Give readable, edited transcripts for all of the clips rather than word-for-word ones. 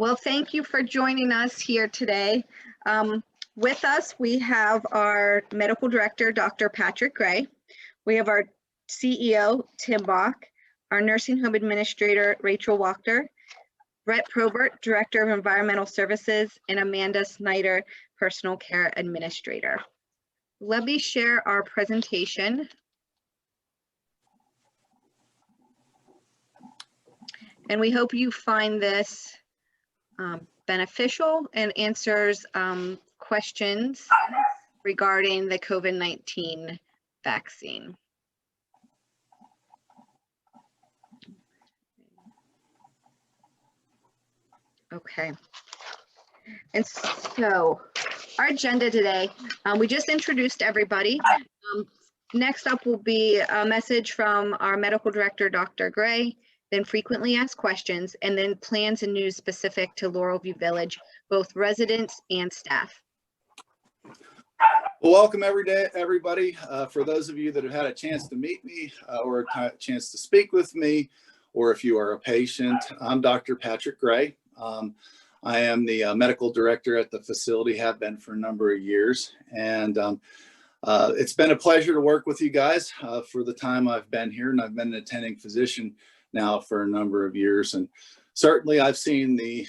Well, thank you for joining us here today. With us, we have our medical director, Dr. Patrick Gray. We have our CEO, Tim Bach, our nursing home administrator, Rachel Wachter, Brett Probert, Director of Environmental Services, and Amanda Snyder, Personal Care Administrator. Let me share our presentation. And we hope you find this beneficial and answers questions regarding the COVID-19 vaccine. Okay. And so our agenda today, we just introduced everybody. Next up will be a message from our medical director, Dr. Gray, then frequently asked questions, and then plans and news specific to Laurel Village, both residents and staff. Well, welcome everybody. For those of you that have had a chance to meet me or a chance to speak with me, or if you are a patient, I'm Dr. Patrick Gray. I am the medical director at the facility, have been for a number of years. And it's been a pleasure to work with you guys for the time I've been here, and I've been an attending physician now for a number of years. And certainly I've seen the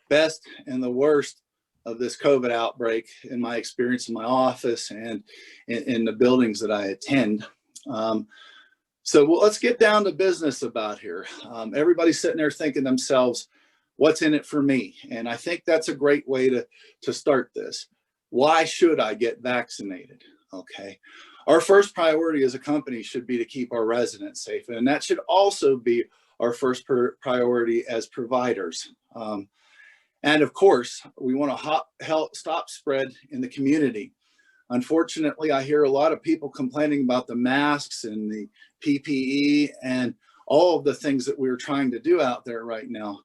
best and the worst of this COVID outbreak in my experience in my office and in the buildings that I attend. So let's get down to business about here. Everybody's sitting there thinking to themselves, what's in it for me? And I think that's a great way to start this. Why should I get vaccinated? Okay. Our first priority as a company should be to keep our residents safe. And that should also be our first priority as providers. And of course, we want to help stop spread in the community. Unfortunately, I hear a lot of people complaining about the masks and the PPE and all of the things that we're trying to do out there right now.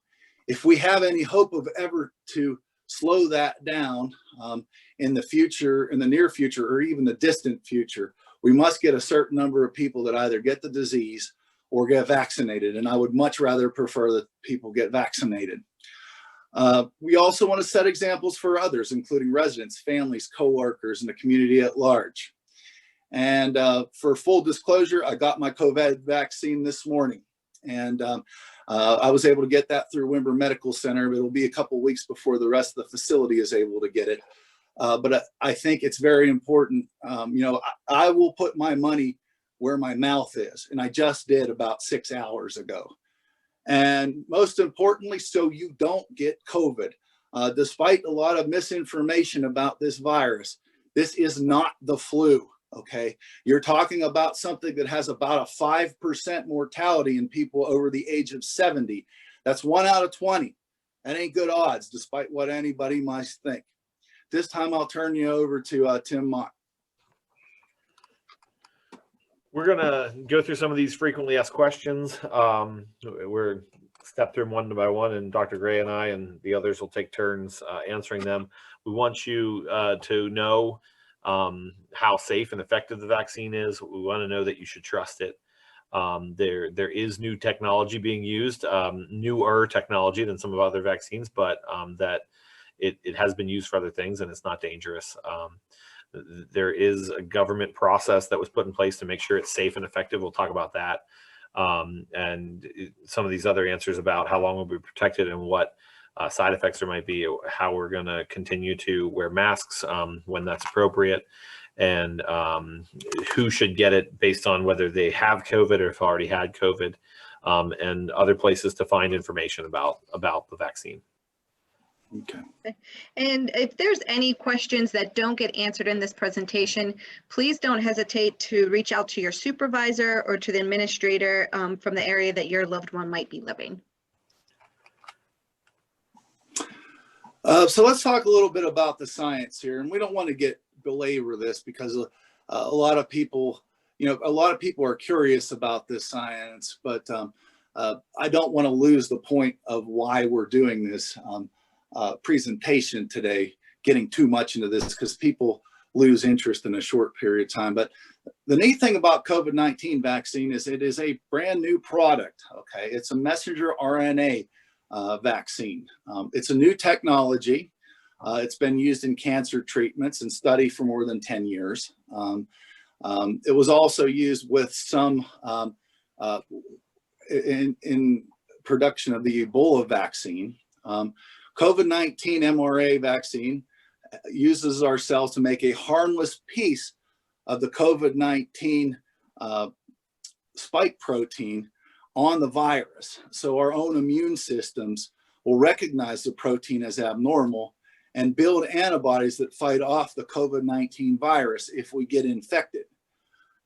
If we have any hope of ever to slow that down in the future, in the near future, or even the distant future, we must get a certain number of people that either get the disease or get vaccinated. And I would much rather prefer that people get vaccinated. We also want to set examples for others, including residents, families, coworkers, and the community at large. And for full disclosure, I got my COVID vaccine this morning. And I was able to get that through Wimber Medical Center. It'll be a couple of weeks before the rest of the facility is able to get it. But I think it's very important. I will put my money where my mouth is. And I just did about 6 hours ago. And most importantly, so you don't get COVID. Despite a lot of misinformation about this virus, this is not the flu. Okay, you're talking about something that has about a 5% mortality in people over the age of 70. That's 1 out of 20. That ain't good odds, despite what anybody might think. This time I'll turn you over to Tim Bach. We're gonna go through some of these frequently asked questions. We're step through them one by one, and Dr. Gray and I and the others will take turns answering them. We want you to know how safe and effective the vaccine is. We want to know that you should trust it. There is new technology being used, newer technology than some of other vaccines, but that it has been used for other things and it's not dangerous. There is a government process that was put in place to make sure it's safe and effective. We'll talk about that. And some of these other answers about how long we'll be protected and what side effects there might be, how we're going to continue to wear masks when that's appropriate, and who should get it based on whether they have COVID or if already had COVID, and other places to find information about the vaccine. Okay. And if there's any questions that don't get answered in this presentation, please don't hesitate to reach out to your supervisor or to the administrator from the area that your loved one might be living. So let's talk a little bit about the science here, and we don't want to belabor this because a lot of people, are curious about this science, but I don't want to lose the point of why we're doing this presentation today, getting too much into this because people lose interest in a short period of time. But the neat thing about COVID-19 vaccine is it is a brand new product. Okay, it's a messenger RNA vaccine. It's a new technology. It's been used in cancer treatments and study for more than 10 years. It was also used with some in production of the Ebola vaccine. COVID-19 mRNA vaccine uses our cells to make a harmless piece of the COVID-19 spike protein on the virus. So our own immune systems will recognize the protein as abnormal and build antibodies that fight off the COVID-19 virus if we get infected.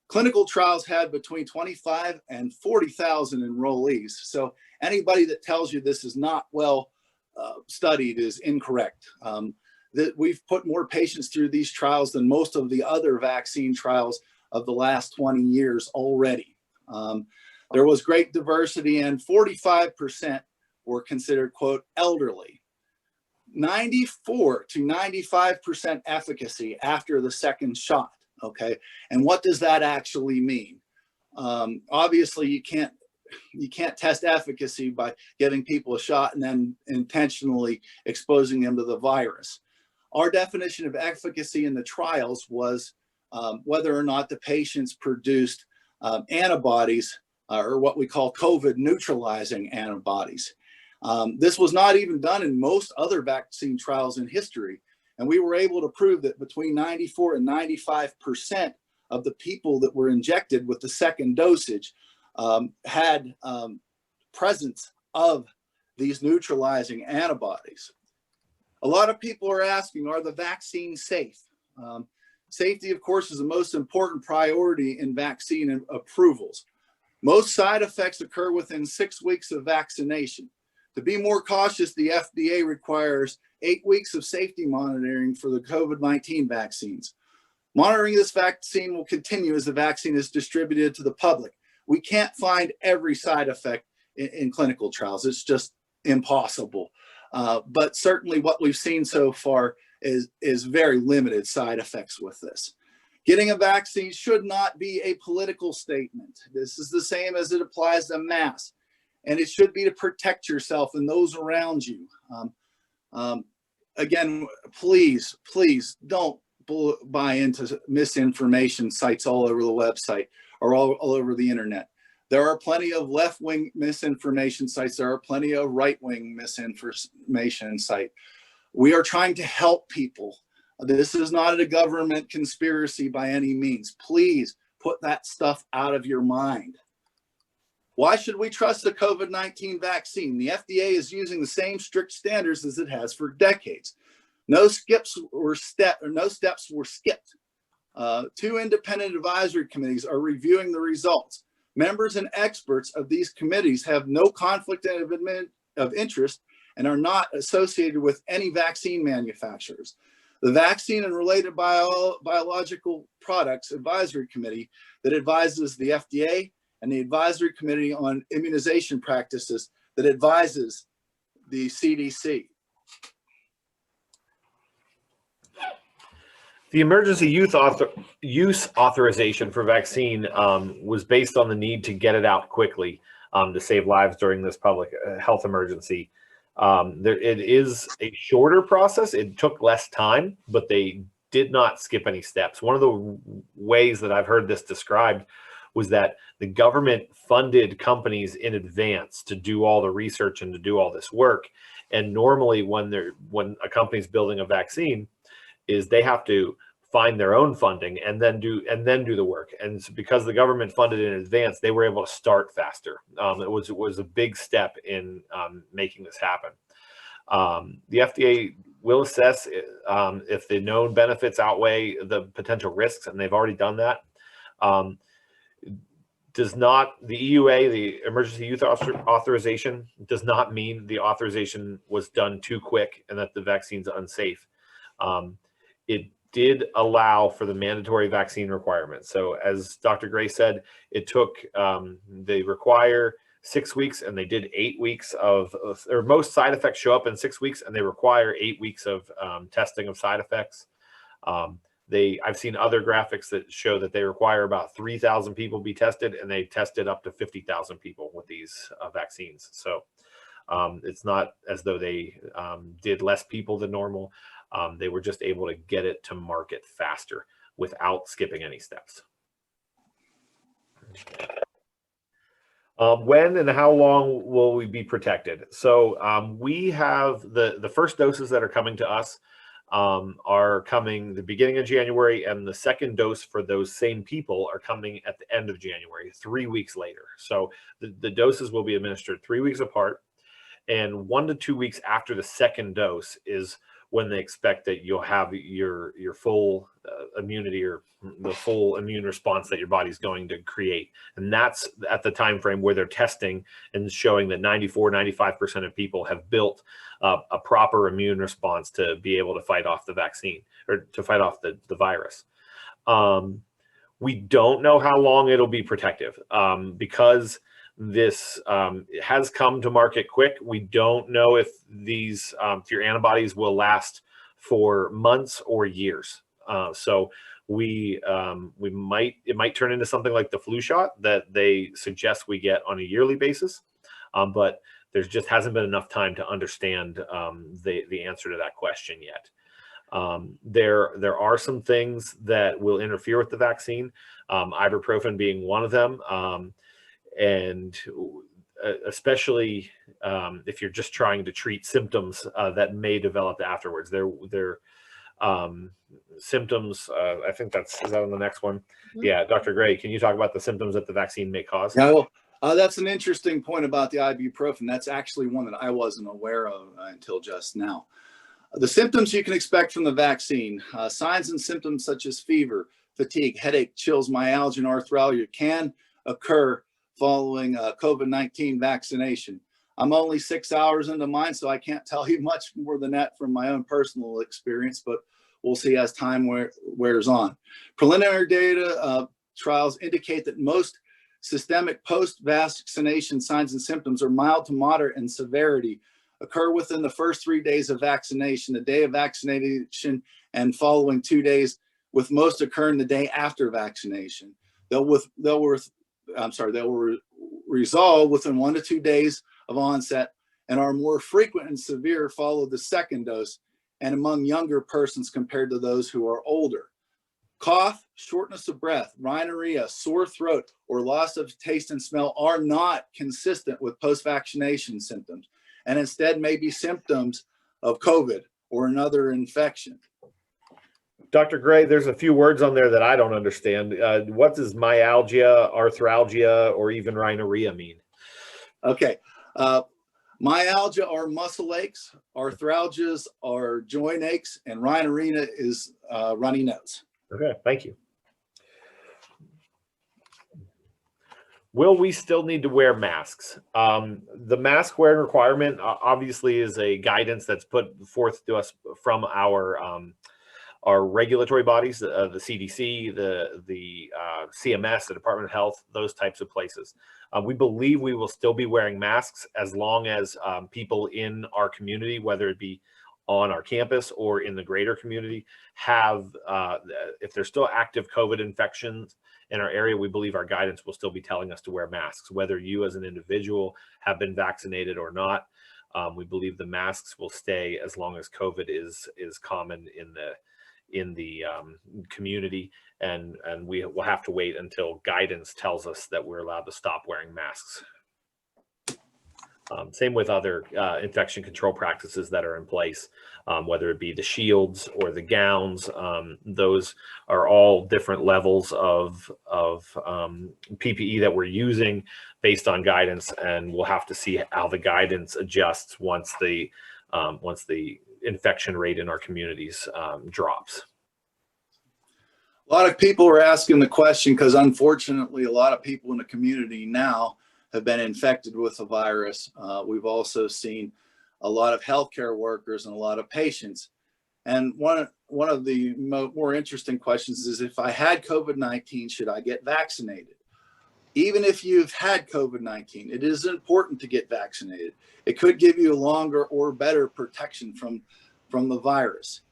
Clinical trials had between 25 and 40,000 enrollees. So anybody that tells you this is not well studied is incorrect. That we've put more patients through these trials than most of the other vaccine trials of the last 20 years already. There was great diversity, and 45% were considered, quote, elderly. 94 to 95% efficacy after the second shot, okay? And what does that actually mean? Obviously, you can't test efficacy by giving people a shot and then intentionally exposing them to the virus. Our definition of efficacy in the trials was whether or not the patients produced antibodies or what we call COVID neutralizing antibodies. This was not even done in most other vaccine trials in history. And we were able to prove that between 94 and 95% of the people that were injected with the second dosage had presence of these neutralizing antibodies. A lot of people are asking, are the vaccines safe? Safety, of course, is the most important priority in vaccine approvals. Most side effects occur within 6 weeks of vaccination. To be more cautious, the FDA requires 8 weeks of safety monitoring for the COVID-19 vaccines. Monitoring this vaccine will continue as the vaccine is distributed to the public. We can't find every side effect in clinical trials. It's just impossible. But certainly what we've seen so far is very limited side effects with this. Getting a vaccine should not be a political statement. This is the same as it applies to masks. And it should be to protect yourself and those around you. Again, please don't buy into misinformation sites all over the website or all over the internet. There are plenty of left-wing misinformation sites. There are plenty of right-wing misinformation sites. We are trying to help people. This is not a government conspiracy by any means. Please put that stuff out of your mind. Why should we trust the COVID-19 vaccine? The FDA is using the same strict standards as it has for decades. No steps were skipped. 2 independent advisory committees are reviewing the results. Members and experts of these committees have no conflict of interest and are not associated with any vaccine manufacturers. The Vaccine and Related Biological Products Advisory Committee that advises the FDA and the Advisory Committee on Immunization Practices that advises the CDC. The emergency use authorization for vaccine was based on the need to get it out quickly to save lives during this public health emergency. It is a shorter process. It took less time, but they did not skip any steps. One of the ways that I've heard this described was that the government funded companies in advance to do all the research and to do all this work. And normally when a company's building a vaccine, is they have to find their own funding and then do the work. And so because the government funded in advance, they were able to start faster. It was a big step in making this happen. The FDA will assess if the known benefits outweigh the potential risks, and they've already done that. The EUA, the emergency use authorization, does not mean the authorization was done too quick and that the vaccine's unsafe. It did allow for the mandatory vaccine requirements. So as Dr. Gray said, it took, they require 6 weeks and they did 8 weeks or most side effects show up in 6 weeks and they require 8 weeks of testing of side effects. I've seen other graphics that show that they require about 3,000 people be tested, and they tested up to 50,000 people with these vaccines. So It's not as though they did less people than normal. They were just able to get it to market faster without skipping any steps. When and how long will we be protected? So we have the first doses that are coming to us are coming the beginning of January, and the second dose for those same people are coming at the end of January, 3 weeks later. So the doses will be administered 3 weeks apart, and 1 to 2 weeks after the second dose is when they expect that you'll have your full immunity, or the full immune response that your body's going to create. And that's at the time frame where they're testing and showing that 94-95% of people have built a proper immune response to be able to fight off the vaccine, or to fight off the virus. We don't know how long it'll be protective because this has come to market quick. We don't know if these your antibodies will last for months or years. So it might turn into something like the flu shot that they suggest we get on a yearly basis, but there just hasn't been enough time to understand the answer to that question yet. There are some things that will interfere with the vaccine, ibuprofen being one of them. And especially if you're just trying to treat symptoms that may develop afterwards. Their symptoms, I think is that on the next one? Mm-hmm. Yeah, Dr. Gray, can you talk about the symptoms that the vaccine may cause? No, that's an interesting point about the ibuprofen. That's actually one that I wasn't aware of until just now. The symptoms you can expect from the vaccine, signs and symptoms such as fever, fatigue, headache, chills, myalgia, and arthralgia can occur following COVID-19 vaccination. I'm only 6 hours into mine, so I can't tell you much more than that from my own personal experience, but we'll see as time wears on. Preliminary data trials indicate that most systemic post-vaccination signs and symptoms are mild to moderate in severity, occur within the first 3 days of vaccination, the day of vaccination, and following 2 days, with most occurring the day after vaccination. They will resolve within 1 to 2 days of onset and are more frequent and severe follow the second dose and among younger persons compared to those who are older. Cough, shortness of breath, rhinorrhea, sore throat, or loss of taste and smell are not consistent with post-vaccination symptoms, and instead may be symptoms of COVID or another infection. Dr. Gray, there's a few words on there that I don't understand. What does myalgia, arthralgia, or even rhinorrhea mean? Okay. Myalgia are muscle aches, arthralgias are joint aches, and rhinorrhea is runny nose. Okay, thank you. Will we still need to wear masks? The mask wearing requirement obviously is a guidance that's put forth to us from our regulatory bodies, the CDC, the CMS, the Department of Health, those types of places. We believe we will still be wearing masks as long as people in our community, whether it be on our campus or in the greater community, have, if there's still active COVID infections in our area, we believe our guidance will still be telling us to wear masks, whether you as an individual have been vaccinated or not. We believe the masks will stay as long as COVID is common in the community, and we will have to wait until guidance tells us that we're allowed to stop wearing masks. Same with other infection control practices that are in place, whether it be the shields or the gowns. Those are all different levels of PPE that we're using based on guidance, and we'll have to see how the guidance adjusts once the infection rate in our communities drops. A lot of people are asking the question because unfortunately a lot of people in the community now have been infected with the virus. We've also seen a lot of healthcare workers and a lot of patients. And one of the more interesting questions is, if I had COVID-19, should I get vaccinated? Even if you've had COVID-19, it is important to get vaccinated. It could give you a longer or better protection from the virus.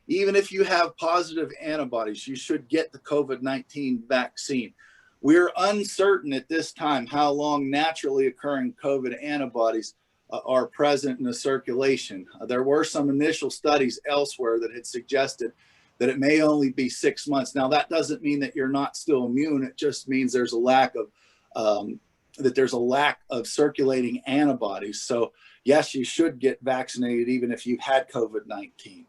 Even if you have positive antibodies, you should get the COVID-19 vaccine. We're uncertain at this time how long naturally occurring COVID antibodies are present in the circulation. There were some initial studies elsewhere that had suggested that it may only be 6 months. Now, that doesn't mean that you're not still immune. It just means there's a lack of circulating antibodies. So yes, you should get vaccinated even if you've had COVID-19.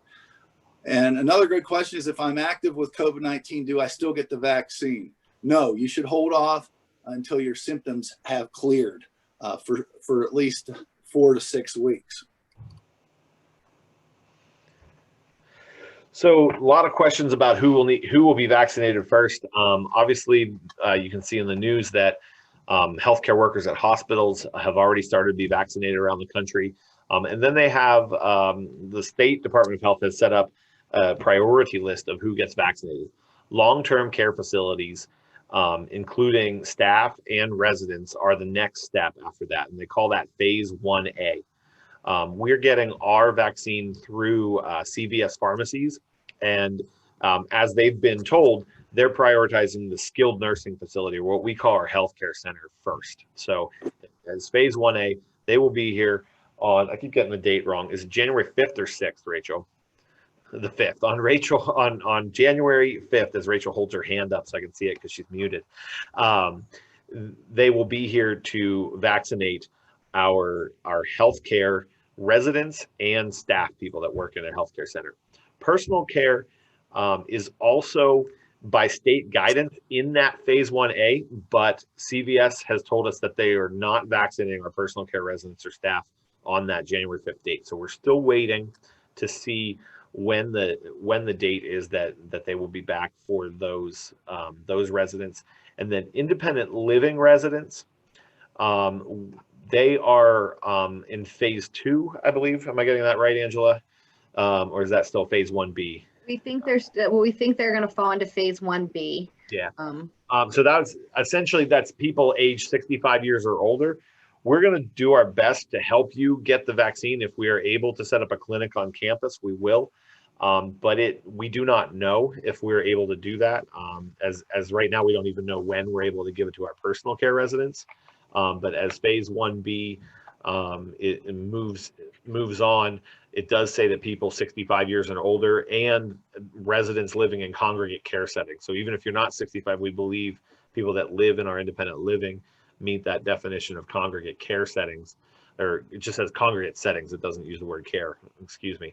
And another good question is, if I'm active with COVID-19, do I still get the vaccine? No, you should hold off until your symptoms have cleared for at least 4 to 6 weeks. So a lot of questions about who will be vaccinated first. Obviously, you can see in the news that healthcare workers at hospitals have already started to be vaccinated around the country. And then they have the State Department of Health has set up a priority list of who gets vaccinated. Long-term care facilities, including staff and residents, are the next step after that. And they call that phase 1A. We're getting our vaccine through CVS pharmacies. And as they've been told, they're prioritizing the skilled nursing facility, or what we call our healthcare center, first. So as phase 1A, they will be here on, I keep getting the date wrong, is it January 5th or 6th, Rachel? The 5th. On January 5th, as Rachel holds her hand up so I can see it because she's muted, they will be here to vaccinate our healthcare residents and staff people that work in their healthcare center. Personal care is also by state guidance in that phase 1A, but CVS has told us that they are not vaccinating our personal care residents or staff on that January 5th date. So we're still waiting to see when the date is that they will be back for those residents. And then independent living residents, they are in phase 2, I believe. Am I getting that right, Angela? Or is that still phase 1B? We think they're going to fall into phase 1B. Yeah. So that's essentially, that's people age 65 years or older. We're going to do our best to help you get the vaccine. If we are able to set up a clinic on campus, we will. But we do not know if we're able to do that. As right now, we don't even know when we're able to give it to our personal care residents. But as phase 1B it moves on, it does say that people 65 years and older and residents living in congregate care settings. So even if you're not 65, we believe people that live in our independent living meet that definition of congregate care settings, or it just says congregate settings. It doesn't use the word care, excuse me.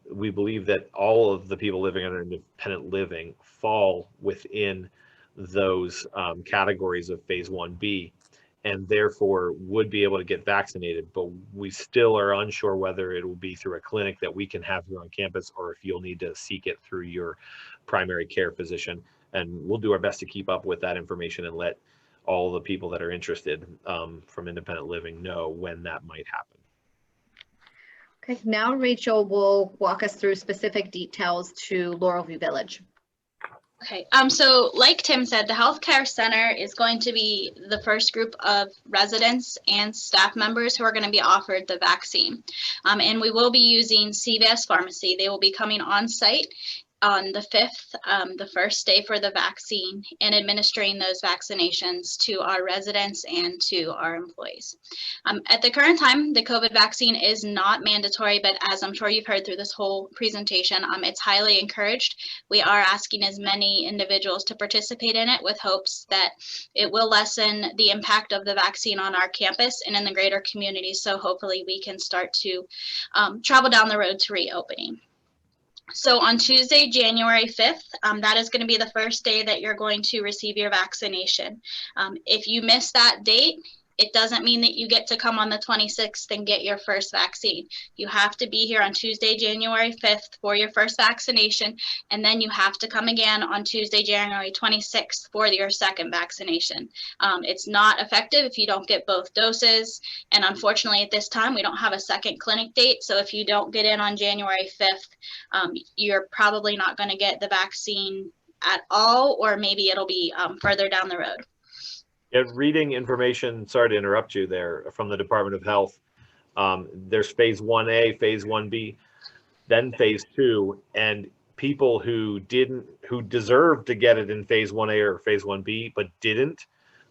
We believe that all of the people living under independent living fall within those categories of phase 1B, and therefore would be able to get vaccinated, but we still are unsure whether it will be through a clinic that we can have here on campus, or if you'll need to seek it through your primary care physician. And we'll do our best to keep up with that information and let all the people that are interested from independent living know when that might happen. Okay, now Rachel will walk us through specific details to Laurel View Village. Okay, so like Tim said, the healthcare center is going to be the first group of residents and staff members who are going to be offered the vaccine. And we will be using CVS Pharmacy. They will be coming on site on the 5th, the first day for the vaccine, and administering those vaccinations to our residents and to our employees. At the current time, the COVID vaccine is not mandatory, but as I'm sure you've heard through this whole presentation, it's highly encouraged. We are asking as many individuals to participate in it with hopes that it will lessen the impact of the vaccine on our campus and in the greater community. So hopefully we can start to travel down the road to reopening. So on Tuesday, January 5th, that is going to be the first day that you're going to receive your vaccination. If you miss that date, it doesn't mean that you get to come on the 26th and get your first vaccine. You have to be here on Tuesday, January 5th for your first vaccination, and then you have to come again on Tuesday, January 26th for your second vaccination. It's not effective if you don't get both doses, and unfortunately at this time we don't have a second clinic date, so if you don't get in on January 5th, you're probably not going to get the vaccine at all, or maybe it'll be further down the road. Yeah, reading information, sorry to interrupt you there, from the Department of Health, there's phase 1A, phase 1B, then phase 2, and people who deserved to get it in phase 1A or phase 1B but didn't,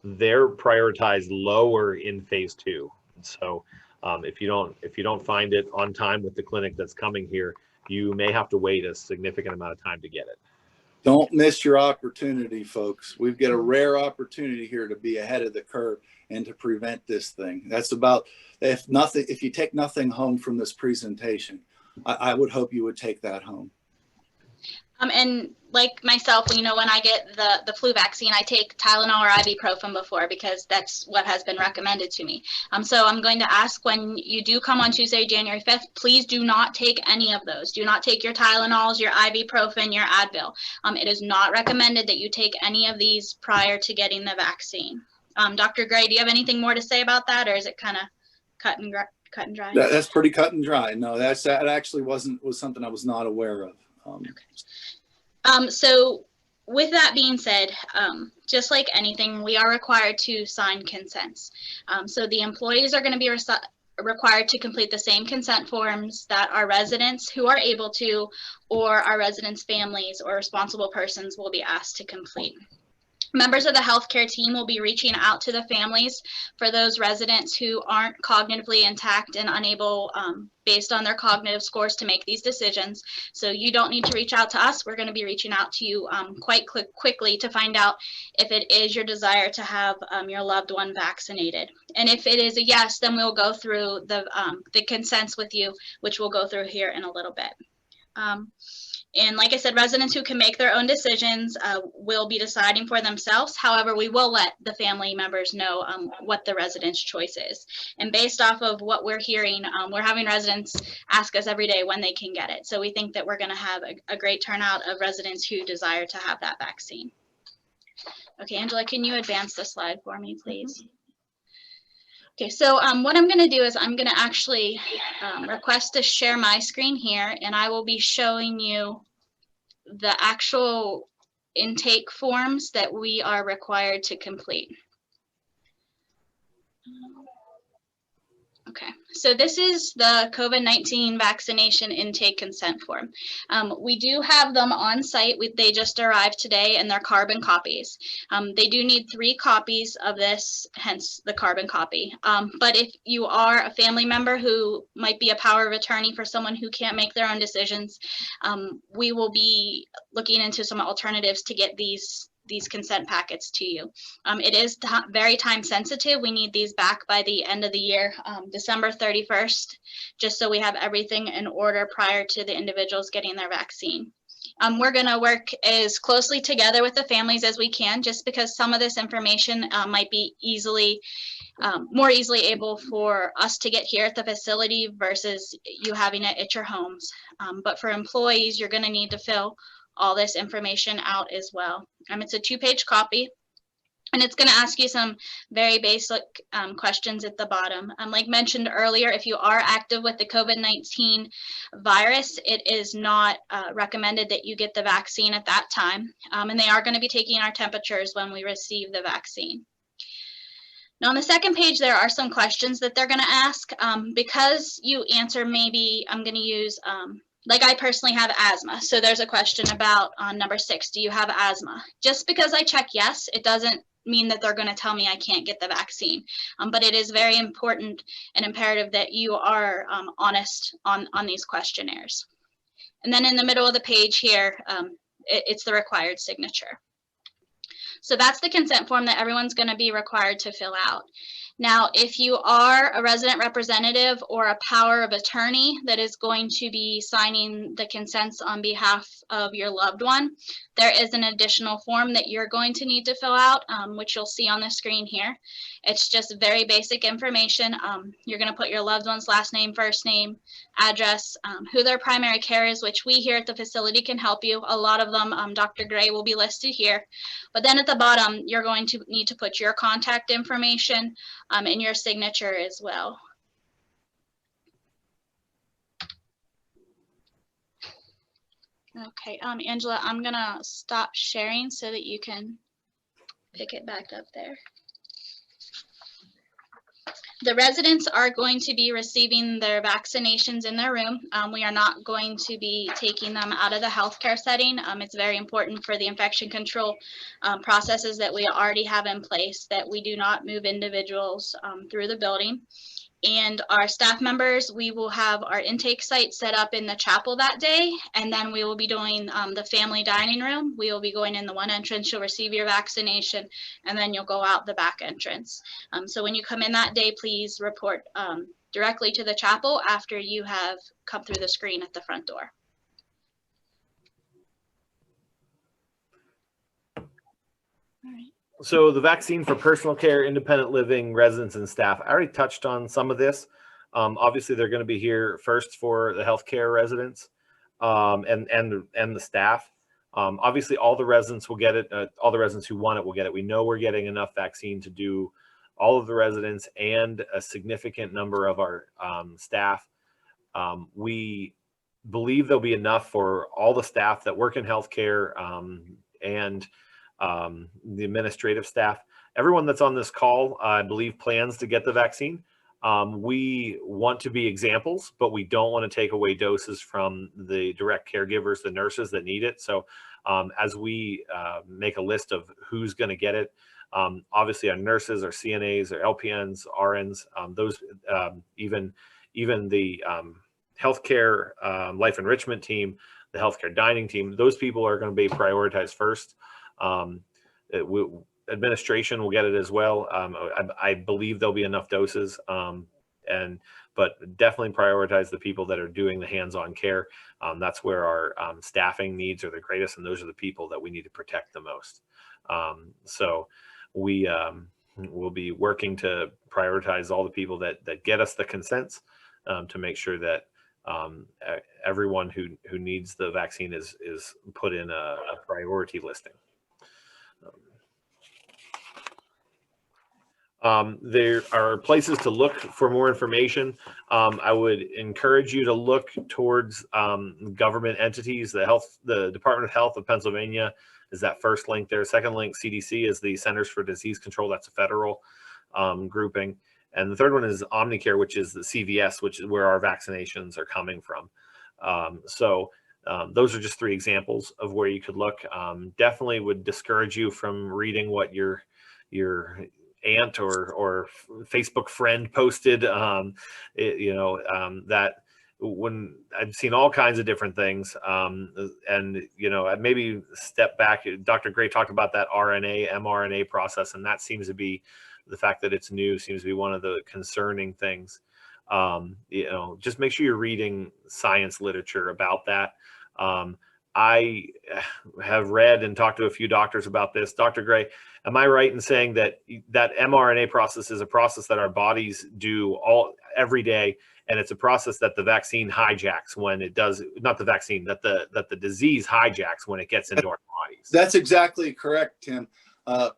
they're prioritized lower in phase 2. So if you don't find it on time with the clinic that's coming here, you may have to wait a significant amount of time to get it. Don't miss your opportunity, folks. We've got a rare opportunity here to be ahead of the curve and to prevent this thing. That's about, if you take nothing home from this presentation, I would hope you would take that home. And like myself, you know, when I get the flu vaccine, I take Tylenol or ibuprofen before because that's what has been recommended to me. So I'm going to ask, when you do come on Tuesday, January 5th, please do not take any of those. Do not take your Tylenols, your ibuprofen, your Advil. It is not recommended that you take any of these prior to getting the vaccine. Dr. Gray, do you have anything more to say about that, or is it kind of cut and dry? That's pretty cut and dry. No, that actually was something I was not aware of. Okay. So with that being said, just like anything, we are required to sign consents. So the employees are going to be required to complete the same consent forms that our residents who are able to, or our residents' families or responsible persons will be asked to complete. Members of the healthcare team will be reaching out to the families for those residents who aren't cognitively intact and unable, based on their cognitive scores, to make these decisions. So you don't need to reach out to us. We're going to be reaching out to you quite quickly to find out if it is your desire to have your loved one vaccinated. And if it is a yes, then we'll go through the consents with you, which we'll go through here in a little bit. And like I said, residents who can make their own decisions will be deciding for themselves. However, we will let the family members know what the resident's choice is. And based off of what we're hearing, we're having residents ask us every day when they can get it. So we think that we're going to have a great turnout of residents who desire to have that vaccine. Okay, Angela, can you advance the slide for me, please? Okay, so what I'm going to do is I'm going to actually request to share my screen here, and I will be showing you the actual intake forms that we are required to complete. Okay, so this is the COVID-19 vaccination intake consent form. We do have them on site. They just arrived today, and they're carbon copies. They do need 3 copies of this, hence the carbon copy. But if you are a family member who might be a power of attorney for someone who can't make their own decisions, we will be looking into some alternatives to get these consent packets to you. It is very time sensitive. We need these back by the end of the year, December 31st, just so we have everything in order prior to the individuals getting their vaccine. We're going to work as closely together with the families as we can, just because some of this information might be more easily able for us to get here at the facility versus you having it at your homes. But for employees, you're going to need to fill all this information out as well. It's a 2-page copy, and it's going to ask you some very basic questions at the bottom. Like mentioned earlier, if you are active with the COVID-19 virus, it is not recommended that you get the vaccine at that time, and they are going to be taking our temperatures when we receive the vaccine. Now on the second page, there are some questions that they're going to ask. Because you answer maybe, I'm going to use like I personally have asthma. So there's a question about on number 6, do you have asthma? Just because I check yes, it doesn't mean that they're going to tell me I can't get the vaccine. But it is very important and imperative that you are honest on these questionnaires. And then in the middle of the page here, it's the required signature. So that's the consent form that everyone's going to be required to fill out. Now, if you are a resident representative or a power of attorney that is going to be signing the consents on behalf of your loved one, there is an additional form that you're going to need to fill out, which you'll see on the screen here. It's just very basic information. You're going to put your loved one's last name, first name, address, who their primary care is, which we here at the facility can help you. A lot of them, Dr. Gray will be listed here. But then at the bottom, you're going to need to put your contact information and your signature as well. Okay, Angela, I'm gonna stop sharing so that you can pick it back up there. The residents are going to be receiving their vaccinations in their room. We are not going to be taking them out of the healthcare setting. It's very important for the infection control processes that we already have in place that we do not move individuals through the building. And our staff members, we will have our intake site set up in the chapel that day, and then we will be doing the family dining room. We will be going in the one entrance, you'll receive your vaccination, and then you'll go out the back entrance. So when you come in that day, please report directly to the chapel after you have come through the screen at the front door. All right. So the vaccine for personal care, independent living, residents, and staff. I already touched on some of this. Obviously, they're going to be here first for the healthcare residents and the staff. Obviously, all the residents will get it. All the residents who want it will get it. We know we're getting enough vaccine to do all of the residents and a significant number of our staff. We believe there'll be enough for all the staff that work in healthcare and the administrative staff. Everyone that's on this call, I believe, plans to get the vaccine. We want to be examples, but we don't want to take away doses from the direct caregivers, the nurses that need it. So as we make a list of who's going to get it, obviously our nurses, our CNAs, our LPNs, RNs, those even the healthcare life enrichment team, the healthcare dining team, those people are going to be prioritized first. Administration will get it as well. I believe there'll be enough doses, but definitely prioritize the people that are doing the hands-on care. That's where our staffing needs are the greatest, and those are the people that we need to protect the most. So we will be working to prioritize all the people that get us the consents to make sure that everyone who needs the vaccine is put in a priority listing. There are places to look for more information. I would encourage you to look towards government entities. The Department of Health of Pennsylvania is that first link there. Second link, CDC, is the Centers for Disease Control. That's a federal grouping. And the third one is Omnicare, which is the CVS, which is where our vaccinations are coming from. Those are just three examples of where you could look. Definitely would discourage you from reading what your aunt or Facebook friend posted. That when I've seen all kinds of different things, and maybe step back. Dr. Gray talked about that RNA, mRNA process, and that seems to be the fact that it's new seems to be one of the concerning things. Just make sure you're reading science literature about that. I have read and talked to a few doctors about this. Dr. Gray, am I right in saying that mRNA process is a process that our bodies do every day, and it's a process that the vaccine hijacks when it does, not the vaccine, that the disease hijacks when it gets into our bodies? That's exactly correct, Tim.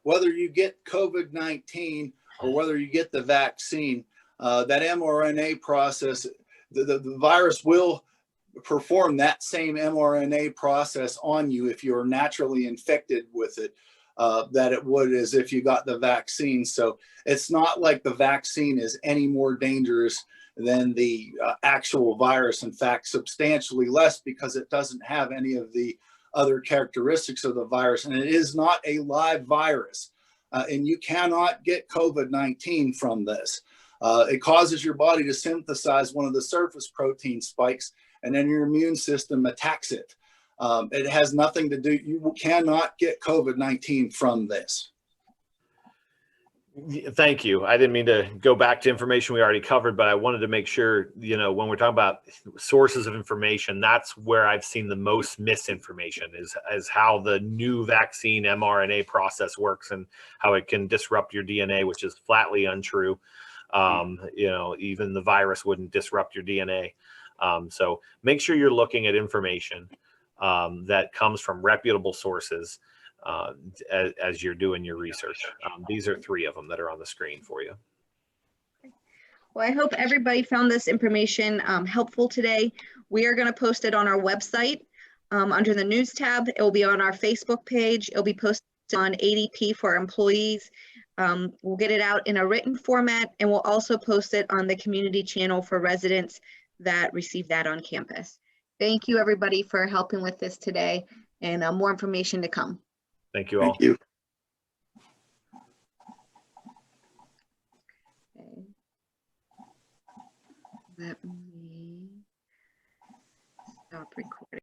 Whether you get COVID-19 or whether you get the vaccine, that mRNA process, the virus will perform that same mRNA process on you if you're naturally infected with it, that it would as if you got the vaccine. So it's not like the vaccine is any more dangerous than the actual virus. In fact, substantially less, because it doesn't have any of the other characteristics of the virus, and it is not a live virus. And you cannot get COVID-19 from this. It causes your body to synthesize one of the surface protein spikes, and then your immune system attacks it. It has nothing to do, you cannot get COVID-19 from this. Thank you. I didn't mean to go back to information we already covered, but I wanted to make sure, when we're talking about sources of information, that's where I've seen the most misinformation is how the new vaccine mRNA process works and how it can disrupt your DNA, which is flatly untrue. Even the virus wouldn't disrupt your DNA. So make sure you're looking at information that comes from reputable sources as you're doing your research. These are three of them that are on the screen for you. Well, I hope everybody found this information helpful today. We are going to post it on our website under the news tab. It will be on our Facebook page. It'll be posted on ADP for employees. We'll get it out in a written format, and we'll also post it on the community channel for residents that receive that on campus. Thank you, everybody, for helping with this today, and more information to come. Thank you all. Thank you. Okay. Let me stop recording.